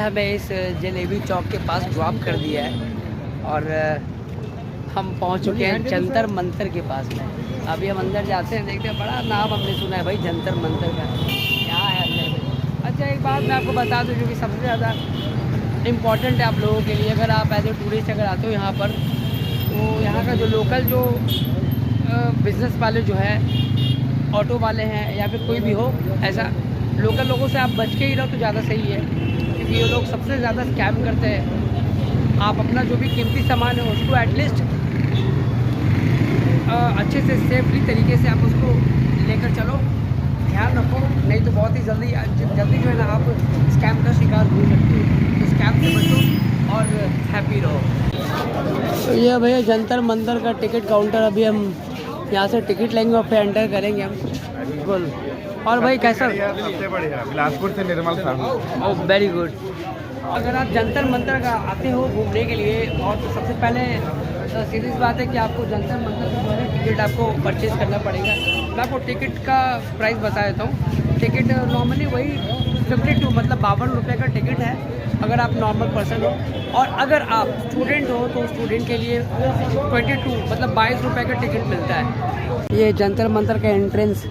हमें इस जलेबी चौक के पास ड्रॉप कर दिया है और हम पहुंच चुके हैं जंतर मंतर के पास में। अभी हम अंदर जाते हैं, देखते हैं। बड़ा नाम हमने सुना है भाई जंतर मंतर का, क्या है अंदर में। अच्छा एक बात मैं आपको बता दूं जो कि सबसे ज़्यादा इम्पॉर्टेंट है आप लोगों के लिए, अगर आप एज ए टूरिस्ट अगर आते हो यहाँ पर, तो यहाँ का जो लोकल जो बिज़नेस वाले जो है, ऑटो वाले हैं या फिर कोई भी हो, ऐसा लोकल लोगों से आप बच के ही रहो तो ज़्यादा सही है, क्योंकि ये लोग सबसे ज़्यादा स्कैम करते हैं। आप अपना जो भी कीमती सामान है उसको एटलीस्ट अच्छे से सेफली तरीके से आप उसको लेकर चलो, ध्यान रखो, नहीं तो बहुत ही जल्दी जो है ना आप स्कैम का शिकार हो सकते हो। तो स्कैम से बचो और हैप्पी रहो। तो ये भैया जंतर मंतर का टिकट काउंटर, अभी हम यहाँ से टिकट लेंगे और फिर एंटर करेंगे हम। बिल्कुल। और भाई कैसा? सबसे बढ़िया बिलासपुर से Nirmal Sahu. Oh very good. अगर आप जंतर मंतर का आते हो घूमने के लिए, और तो सबसे पहले सीरीज बात है कि आपको जंतर मंतर का जो है टिकट आपको परचेज़ करना पड़ेगा। मैं आपको टिकट का प्राइस बता देता हूँ। टिकट नॉर्मली वही 52 मतलब 52 रुपये का टिकट है अगर आप नॉर्मल पर्सन हो, और अगर आप स्टूडेंट हो तो स्टूडेंट के लिए 22 मतलब 22 रुपये का टिकट मिलता है। ये जंतर मंतर का एंट्रेंस,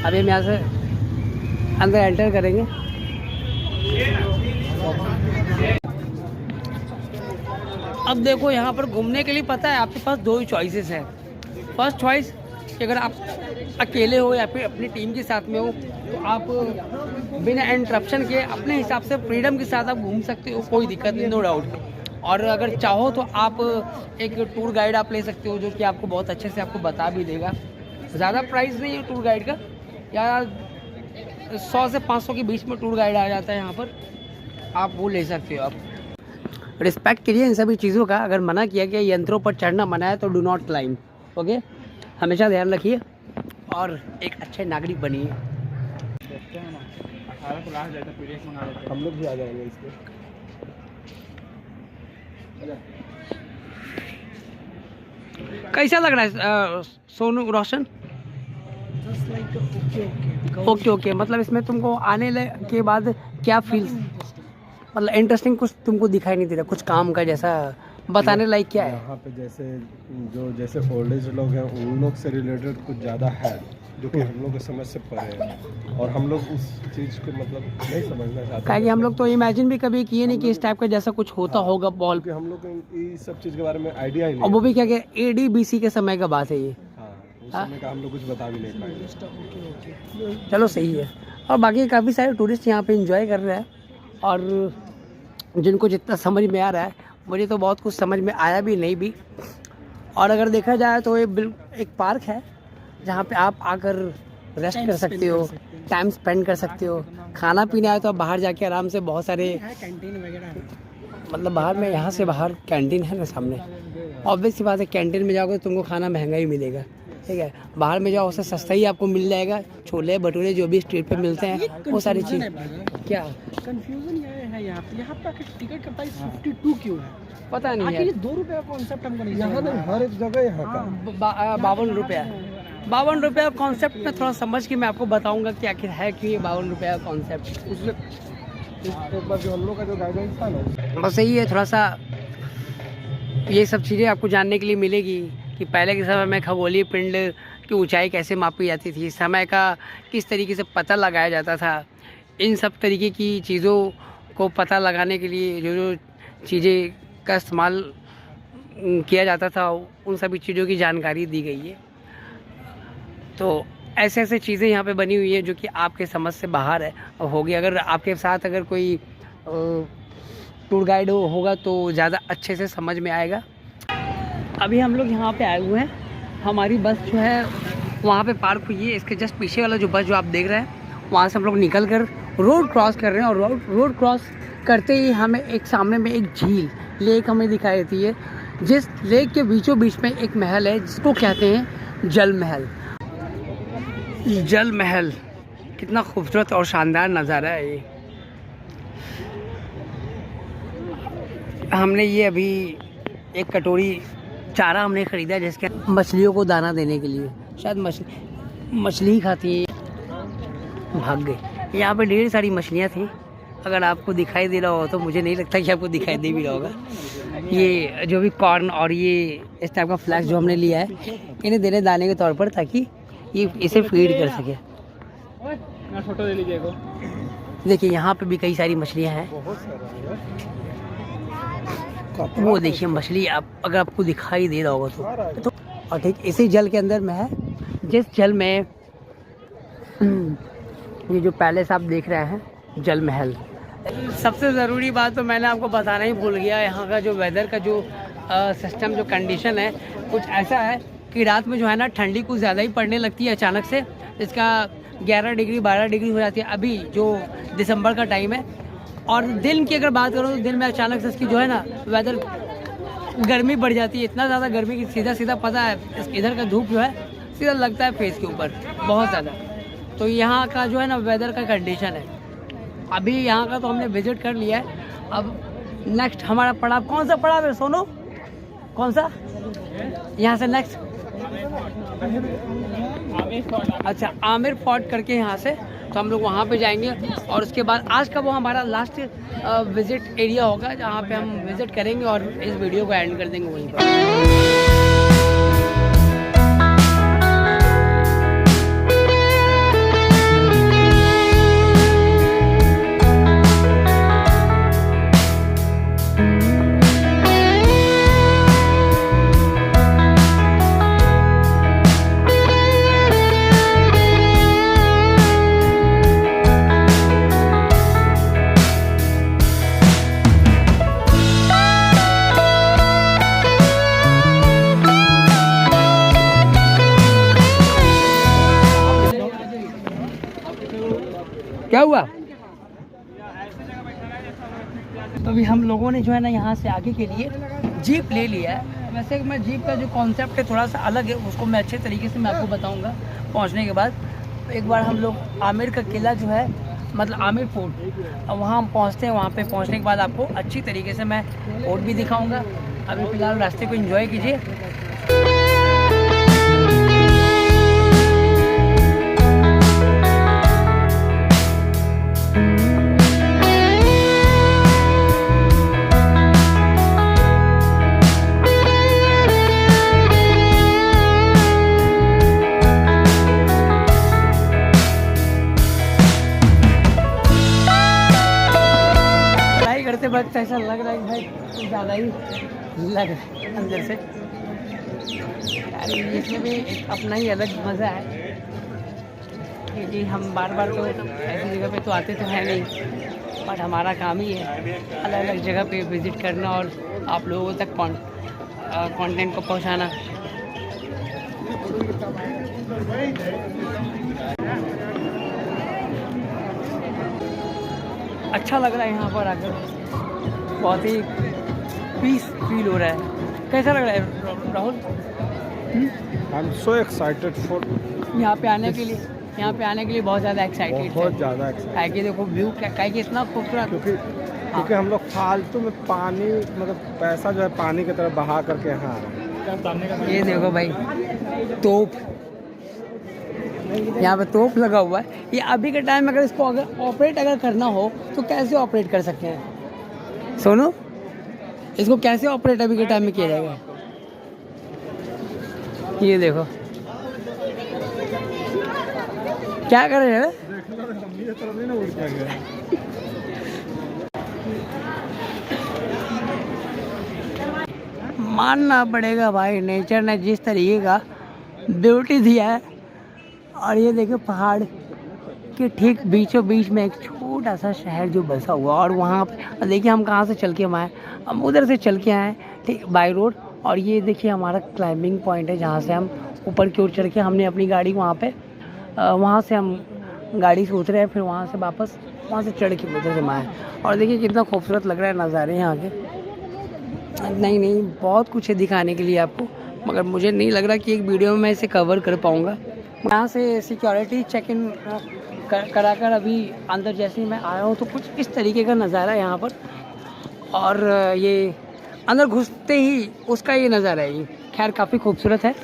अभी हम यहाँ से अंदर एंटर करेंगे। अब देखो यहाँ पर घूमने के लिए पता है आपके पास दो ही चॉइसेस हैं। फर्स्ट चॉइस कि अगर आप अकेले हो या फिर अपनी टीम के साथ में हो तो आप बिना इंटरप्शन के अपने हिसाब से फ्रीडम के साथ आप घूम सकते हो, कोई दिक्कत नहीं, नो डाउट। और अगर चाहो तो आप एक टूर गाइड आप ले सकते हो जो कि आपको बहुत अच्छे से आपको बता भी देगा। ज़्यादा प्राइस नहीं है टूर गाइड का, या 100 से 500 के बीच में टूर गाइड आ जाता है यहाँ पर, आप वो ले सकते हो। आप रिस्पेक्ट कीजिए इन सभी चीज़ों का। अगर मना किया गया यंत्रों पर चढ़ना मना है तो डू नॉट क्लाइंब, ओके। हमेशा ध्यान रखिए और एक अच्छे नागरिक बनिए। हम लोग भी आ जाएंगे इसमें। कैसा लग रहा है सोनू रोशन? ओके मतलब इसमें तुमको आने के बाद क्या फील, मतलब इंटरेस्टिंग कुछ तुमको दिखाई नहीं दे रहा, कुछ काम का जैसा बताने लायक क्या है? यहाँ पे जैसे ओल्ड एज लोग हैं उन लोग से रिलेटेड कुछ ज़्यादा है जो कि हम लोग के समझ से परे है, और हम लोग उस चीज़ को मतलब नहीं समझना चाहते। क्या कि हम लोग तो इमेजिन भी कभी किए नहीं कि इस टाइप का जैसा कुछ होता होगा बॉल पे। हम लोग को ये सब चीज़ के बारे में आइडिया ही नहीं। और वो भी क्या ADBC के समय का बात है ये। उस समय का हम लोग कुछ बता भी नहीं पाएंगे। चलो सही है। और बाकी काफ़ी सारे टूरिस्ट यहाँ पे एंजॉय कर रहे हैं, और जिनको जितना समझ में आ रहा है, मुझे तो बहुत कुछ समझ में आया भी नहीं भी। और अगर देखा जाए तो ये एक पार्क है जहाँ पे आप आकर रेस्ट कर सकते हो, टाइम स्पेंड कर सकते हो। खाना पीना है तो आप बाहर जाके आराम से, बहुत सारे कैंटीन वगैरह, मतलब बाहर में यहाँ से बाहर कैंटीन है ना सामने। ऑब्वियस सी बात है कैंटीन में जाओगे तो तुमको खाना महंगा ही मिलेगा, ठीक है। बाहर में जाओ उससे सस्ता ही आपको मिल जाएगा। छोले भटूरे जो भी स्ट्रीट पे मिलते हैं वो सारी चीज़। क्या कंफ्यूजन ये है यहाँ पे टिकट का प्राइस 52 क्यों है पता नहीं है। ये 2 रुपये का कॉन्सेप्ट हमको नहीं यहाँ समझ हर एक जगह यहाँ का 52 रुपया। 52 रुपये का कॉन्सेप्ट में थोड़ा समझ के मैं आपको बताऊंगा कि आखिर है क्यों ये 52 रुपये का कॉन्सेप्ट। एक बार जो हम लोग का जो गाइडेंस था ना, बस यही है, थोड़ा सा ये सब चीज़ें आपको जानने के लिए मिलेगी कि पहले के समय में खगोलीय पिंड की ऊंचाई कैसे मापी जाती थी, समय का किस तरीके से पता लगाया जाता था। इन सब तरीके की चीज़ों को पता लगाने के लिए जो चीज़ें का इस्तेमाल किया जाता था, उन सभी चीज़ों की जानकारी दी गई है। तो ऐसे चीज़ें यहाँ पे बनी हुई है जो कि आपके समझ से बाहर है होगी। अगर आपके साथ अगर कोई टूर गाइड होगा तो ज़्यादा अच्छे से समझ में आएगा। अभी हम लोग यहाँ पे आए हुए हैं, हमारी बस जो है वहाँ पे पार्क हुई है। इसके जस्ट पीछे वाला जो बस जो आप देख रहे हैं, वहाँ से हम लोग निकल कर रोड क्रॉस कर रहे हैं। और रोड क्रॉस करते ही हमें एक सामने में एक झील लेक हमें दिखाई देती है, जिस लेक के बीचों बीच में एक महल है जिसको कहते हैं जल महल। जल महल कितना खूबसूरत और शानदार नज़ारा है ये। हमने ये अभी एक कटोरी चारा हमने ख़रीदा जिसके मछलियों को दाना देने के लिए। शायद मछली ही खाती है। भाग गई। यहाँ पे ढेर सारी मछलियाँ थी अगर आपको दिखाई दे रहा हो तो मुझे नहीं लगता कि आपको दिखाई दे भी रहा होगा। ये जो भी कॉर्न और ये इस टाइप का फ्लैक्स जो हमने लिया है, इन्हें देने दाने के तौर पर, ताकि ये इसे फीड कर सके। फोटो ले लीजिए। देखिए यहाँ पे भी कई सारी मछलियाँ हैं। वो देखिए मछली, आप अगर आपको दिखाई दे रहा होगा तो और ठीक इसी जल के अंदर में है, जिस जल में ये जो पैलेस आप देख रहे हैं, जल महल। सबसे ज़रूरी बात तो मैंने आपको बताना ही भूल गया, यहाँ का जो वेदर का जो सिस्टम, जो कंडीशन है, कुछ ऐसा है कि रात में जो है ना ठंडी कुछ ज़्यादा ही पड़ने लगती है अचानक से, जिसका 11 डिग्री 12 डिग्री हो जाती है अभी जो दिसंबर का टाइम है। और दिन की अगर बात करूँ तो दिन में अचानक से इसकी जो है ना वेदर गर्मी बढ़ जाती है, इतना ज़्यादा गर्मी कि सीधा सीधा पता है इधर का धूप जो है सीधा लगता है फेस के ऊपर बहुत ज़्यादा। तो यहाँ का जो है ना वेदर का कंडीशन है। अभी यहाँ का तो हमने विजिट कर लिया है। अब नेक्स्ट हमारा पड़ाव कौन सा पड़ाव है सोनू? कौन सा? यहाँ से नेक्स्ट अच्छा आमिर फोर्ट करके यहाँ से तो हम लोग वहाँ पे जाएंगे। और उसके बाद आज का वो हमारा लास्ट विजिट एरिया होगा जहाँ पे हम विजिट करेंगे और इस वीडियो को एंड कर देंगे वहीं पर। क्या हुआ? तो अभी हम लोगों ने जो है ना यहाँ से आगे के लिए जीप ले लिया है। वैसे मैं जीप का जो कॉन्सेप्ट है थोड़ा सा अलग है, उसको मैं अच्छे तरीके से मैं आपको बताऊंगा पहुँचने के बाद। तो एक बार हम लोग आमिर का किला जो है, मतलब आमिर फोर्ट, वहाँ हम पहुँचते हैं। वहाँ पे पहुँचने के बाद आपको अच्छी तरीके से मैं फोर्ट भी दिखाऊँगा। अभी फ़िलहाल रास्ते को एंजॉय कीजिए। वक्त ऐसा लग रहा है कि भाई कुछ ज़्यादा ही लग रहा है अंदर से यार। इसमें भी एक अपना ही अलग मज़ा है, क्योंकि हम बार बार तो ऐसी जगह पे तो आते तो है नहीं, बट हमारा काम ही है अलग अलग जगह पे विज़िट करना और आप लोगों तक कंटेंट को पहुंचाना। अच्छा लग रहा है यहाँ पर आकर, बहुत ही पीस फील हो रहा है। कैसा लग रहा है Rahul? I am so excited for यहाँ पे आने के लिए। यहाँ पे आने के लिए बहुत ज़्यादा एक्साइटेड, बहुत ज़्यादा एक्साइटेड। कि देखो व्यू क्या कि इतना खूबसूरत, क्योंकि हम लोग फालतू में पानी, मतलब पैसा जो है पानी की तरफ बहा करके यहाँ आ रहे हैं। ये देखो भाई तोप, यहाँ पे तोप लगा हुआ है। ये अभी के टाइम में अगर इसको अगर ऑपरेट अगर करना हो तो कैसे ऑपरेट कर सकते हैं सोनू? इसको कैसे ऑपरेट अभी के टाइम में किया जाएगा? ये देखो क्या कर रहे हैं। मानना पड़ेगा भाई, नेचर ने जिस तरीके का ब्यूटी दिया है। और ये देखो पहाड़ के ठीक बीचों बीच में एक छोटा सा शहर जो बसा हुआ, और वहाँ पे देखिए हम कहाँ से चल के हम आए, हम उधर से चल के आए ठीक बाई रोड। और ये देखिए हमारा क्लाइंबिंग पॉइंट है जहाँ से हम ऊपर की ओर चढ़ के हमने अपनी गाड़ी वहाँ पे वहाँ से हम गाड़ी से उतरे हैं, फिर वहाँ से वापस वहाँ से चढ़ के उधर से आए। और देखिए कितना खूबसूरत लग रहा है नज़ारे यहाँ के। नहीं बहुत कुछ है दिखाने के लिए आपको, मगर मुझे नहीं लग रहा कि एक वीडियो में मैं इसे कवर कर पाऊँगा। यहाँ से सिक्योरिटी चेक इन करा कर अभी अंदर जैसे ही मैं आया हूँ तो कुछ इस तरीके का नज़ारा है यहाँ पर। और ये अंदर घुसते ही उसका ये नज़ारा है, ये खैर काफ़ी खूबसूरत है।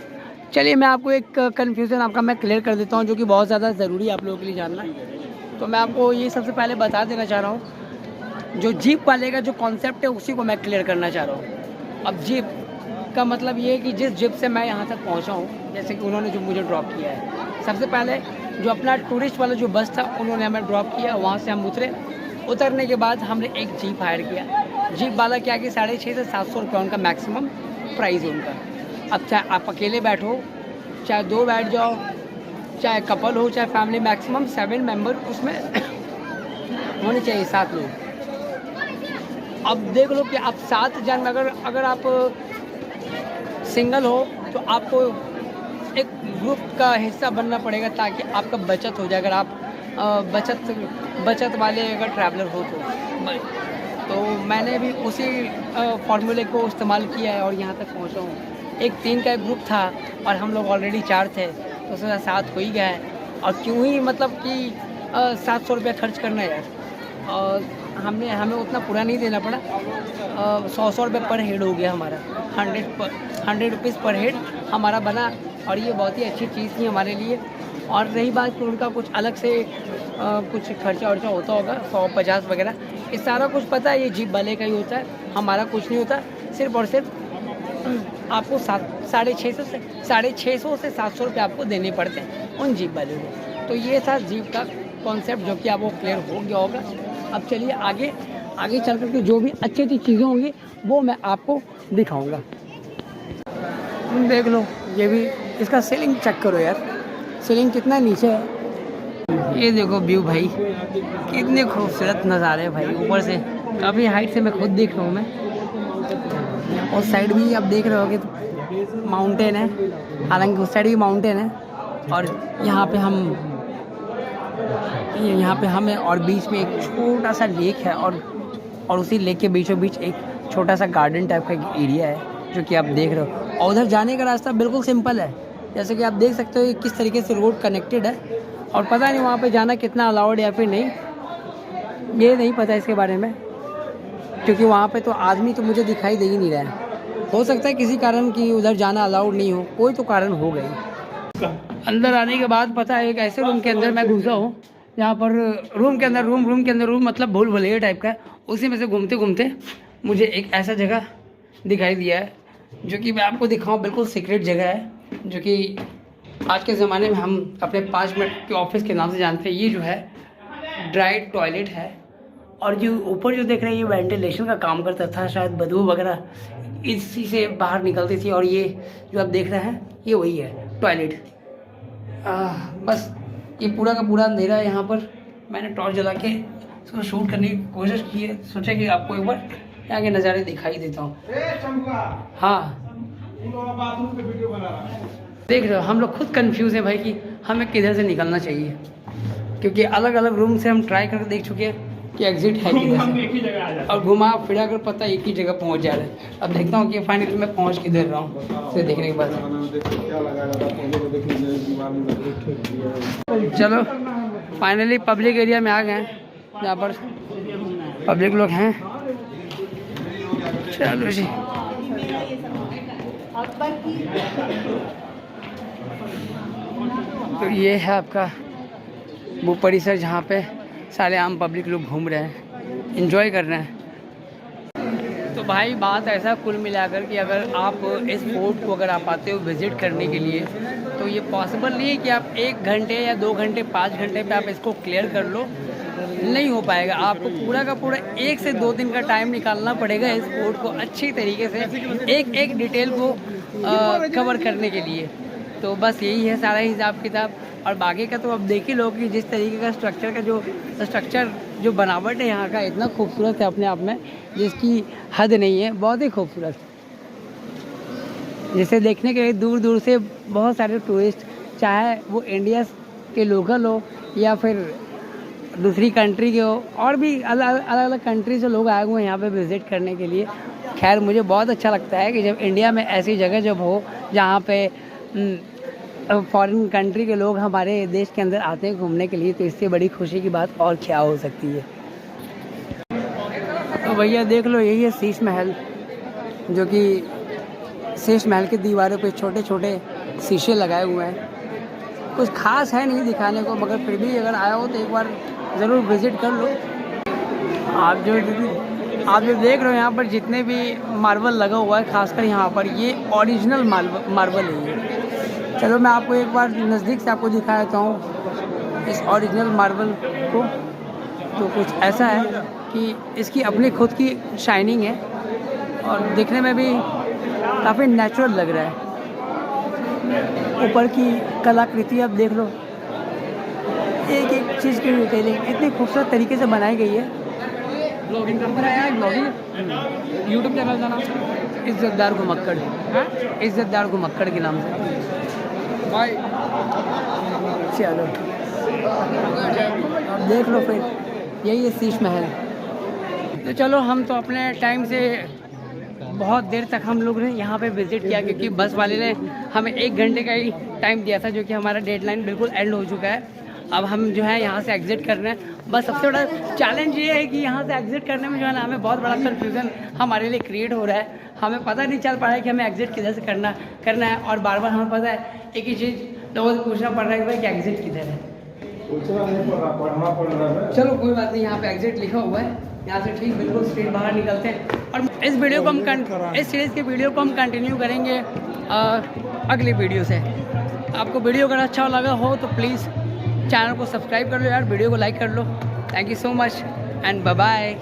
चलिए मैं आपको एक कन्फ्यूज़न आपका मैं क्लियर कर देता हूँ, जो कि बहुत ज़्यादा ज़रूरी है आप लोगों के लिए जानना। तो मैं आपको ये सबसे पहले बता देना चाह रहा हूँ जो जीप वाले का जो कॉन्सेप्ट है उसी को मैं क्लियर करना चाह रहा हूँ। अब जीप का मतलब ये है कि जिस जीप से मैं यहाँ तक पहुँचा हूँ, जैसे कि उन्होंने जो मुझे ड्रॉप किया है, सबसे पहले जो अपना टूरिस्ट वाला जो बस था उन्होंने हमें ड्रॉप किया, वहाँ से हम उतरे। उतरने के बाद हमने एक जीप हायर किया। जीप वाला क्या कि 650 से 700 रुपये उनका मैक्सिमम प्राइस है उनका। अब चाहे आप अकेले बैठो, चाहे 2 बैठ जाओ, चाहे कपल हो, चाहे फैमिली, मैक्सिमम 7 मेंबर उसमें होने चाहिए, 7 लोग। अब देख लो कि आप 7 जन अगर आप सिंगल हो तो आपको एक ग्रुप का हिस्सा बनना पड़ेगा ताकि आपका बचत हो जाए। अगर आप बचत वाले अगर ट्रैवलर हो तो मैंने भी उसी फार्मूले को इस्तेमाल किया है और यहाँ तक पहुँचा हूँ। एक 3 का एक ग्रुप था और हम लोग ऑलरेडी 4 थे, तो उसमें 7 हो ही गया है। और क्यों ही मतलब कि 700 रुपया खर्च करना है यार। और हमें उतना पूरा नहीं देना पड़ा, 100 रुपये पर हेड हो गया हमारा, 100 रुपीज़ पर हेड हमारा बना। और ये बहुत ही अच्छी चीज़ थी हमारे लिए। और रही बात कि उनका कुछ अलग से कुछ खर्चा वर्चा होता होगा, 150 वगैरह, ये सारा कुछ पता है, ये जीप वाले का ही होता है, हमारा कुछ नहीं होता। सिर्फ और सिर्फ आपको 650 से 700 रुपये आपको देने पड़ते हैं उन जीप वाले को। तो ये था जीप का कॉन्सेप्ट जो कि आपको क्लियर हो गया होगा। अब चलिए आगे चल कर के जो भी अच्छी चीज़ें होंगी वो मैं आपको दिखाऊंगा। देख लो, ये भी इसका सीलिंग चेक करो यार, सीलिंग कितना नीचे है। ये देखो व्यू भाई, कितने खूबसूरत नज़ारे हैं भाई। ऊपर से काफ़ी हाइट से मैं खुद देख रहा हूँ मैं। उस साइड भी आप देख रहे होगे तो माउंटेन है, हालांकि उस साइड भी माउंटेन है। और यहाँ पे हमें और बीच में एक छोटा सा लेक है और उसी लेक के बीचों बीच एक छोटा सा गार्डन टाइप का एक एरिया है जो कि आप देख रहे हो। और उधर जाने का रास्ता बिल्कुल सिंपल है, जैसे कि आप देख सकते हो किस तरीके से रोड कनेक्टेड है। और पता नहीं वहाँ पे जाना कितना अलाउड या फिर नहीं, ये नहीं पता इसके बारे में, क्योंकि वहाँ पे तो आदमी तो मुझे दिखाई दे ही नहीं रहा है। हो सकता है किसी कारण कि उधर जाना अलाउड नहीं हो, कोई तो कारण हो गई। अंदर आने के बाद पता है एक ऐसे रूम के अंदर मैं घुसा हूँ जहाँ पर रूम के अंदर रूम मतलब भूल भुलैया टाइप का। उसी में से घूमते घूमते मुझे एक ऐसा जगह दिखाई दिया है जो कि मैं आपको दिखाऊँ। बिल्कुल सीक्रेट जगह है जो कि आज के ज़माने में हम अपने 5 मिनट के ऑफिस के नाम से जानते हैं। ये जो है ड्राई टॉयलेट है और जो ऊपर जो देख रहे हैं ये वेंटिलेशन का काम करता था, शायद बदबू वगैरह इसी से बाहर निकलती थी। और ये जो आप देख रहे हैं ये वही है टॉयलेट। बस ये पूरा का पूरा अंधेरा है यहाँ पर। मैंने टॉर्च जला के इसको शूट करने की कोशिश की है, सोचा कि आपको एक बार यहाँ के नज़ारे दिखाई देता हूँ। हाँ देख रहे हो, हम लोग खुद कंफ्यूज हैं भाई कि हमें किधर से निकलना चाहिए, क्योंकि अलग अलग रूम से हम ट्राई करके देख चुके हैं कि एग्जिट है किधर से, और घुमा फिरा कर पता एक ही जगह पहुंच जा रहे हैं। अब देखता हूँ कि फाइनली मैं पहुंच किधर रहा हूँ से देखने के बाद। चलो फाइनली पब्लिक एरिया में आ गए हैं जहाँ पर पब्लिक लोग हैं। चलो जी, तो ये है आपका वो परिसर जहाँ पे सारे आम पब्लिक लोग घूम रहे हैं, एंजॉय कर रहे हैं। तो भाई बात ऐसा कुल मिलाकर कि अगर आप इस फोर्ट को अगर आप आते हो विज़िट करने के लिए तो ये पॉसिबल नहीं है कि आप 1 घंटे या 2 घंटे 5 घंटे पे आप इसको क्लियर कर लो, नहीं हो पाएगा। आपको पूरा का पूरा 1 से 2 दिन का टाइम निकालना पड़ेगा इस फोर्ट को अच्छी तरीके से एक डिटेल को कवर करने के लिए। तो बस यही है सारा हिसाब किताब। और बाकी का तो अब देख ही लो कि जिस तरीके का स्ट्रक्चर जो बनावट है यहाँ का इतना खूबसूरत है अपने आप में, जिसकी हद नहीं है, बहुत ही खूबसूरत। जिसे देखने के लिए दूर दूर से बहुत सारे टूरिस्ट, चाहे वो इंडिया के लोकल हो या फिर दूसरी कंट्री के हो, और भी अलग अलग कंट्री से लोग आए हुए हैं यहाँ पे विज़िट करने के लिए। खैर मुझे बहुत अच्छा लगता है कि जब इंडिया में ऐसी जगह जब हो जहाँ पे फॉरेन कंट्री के लोग हमारे देश के अंदर आते हैं घूमने के लिए, तो इससे बड़ी खुशी की बात और क्या हो सकती है। तो भैया देख लो, यही है शीश महल, जो कि शीश महल की दीवारों पे छोटे छोटे शीशे लगाए हुए हैं। कुछ खास है नहीं दिखाने को, मगर फिर भी अगर आया हो तो एक बार ज़रूर विज़िट कर लो। आप जो देख रहे हो यहाँ पर जितने भी मार्बल लगा हुआ है, खासकर यहाँ पर ये ओरिजिनल मार्बल है ये। चलो मैं आपको एक बार नज़दीक से आपको दिखा देता हूँ इस ओरिजिनल मार्बल को। तो कुछ ऐसा है कि इसकी अपनी खुद की शाइनिंग है और दिखने में भी काफ़ी नेचुरल लग रहा है। ऊपर की कलाकृति आप देख लो, एक एक चीज़ की डिटेलिंग इतनी खूबसूरत तरीके से बनाई गई है। ब्लॉगिंग करता है यार, ब्लॉगिंग यूट्यूब चैनल का नाम इज्जतदार घुमक्कड़, है इज्जतदार घुमक्कड़ के नाम से। भाई। चलो अब देख लो फिर, यही है शीश महल। तो चलो हम तो अपने टाइम से बहुत देर तक हम लोग ने यहाँ पे विज़िट किया, क्योंकि बस वाले ने हमें 1 घंटे का ही टाइम दिया था, जो कि हमारा डेडलाइन बिल्कुल एंड हो चुका है। अब हम जो है यहाँ से एग्ज़िट कर रहे हैं। बस सबसे बड़ा चैलेंज ये है कि यहाँ से एग्ज़िट करने में जो है ना, हमें बहुत बड़ा कन्फ्यूज़न हमारे लिए क्रिएट हो रहा है। हमें पता नहीं चल पा रहा है कि हमें एग्ज़िट किधर से करना है, और बार बार हमें पता है एक ही चीज़ लोगों से पूछना पड़ रहा है कि भाई कि एग्ज़िट किधर है। पढ़ना पड़ रहा है। चलो कोई बात नहीं, यहाँ पे एग्ज़िट लिखा हुआ है, यहाँ से ठीक बिल्कुल स्ट्रेट बाहर निकलते हैं। और इस वीडियो को हम इस सीरीज़ के वीडियो को हम कंटिन्यू करेंगे अगली वीडियो से। आपको वीडियो अगर अच्छा लगा हो तो प्लीज़ चैनल को सब्सक्राइब कर लो यार, वीडियो को लाइक कर लो। Thank you so much and bye bye.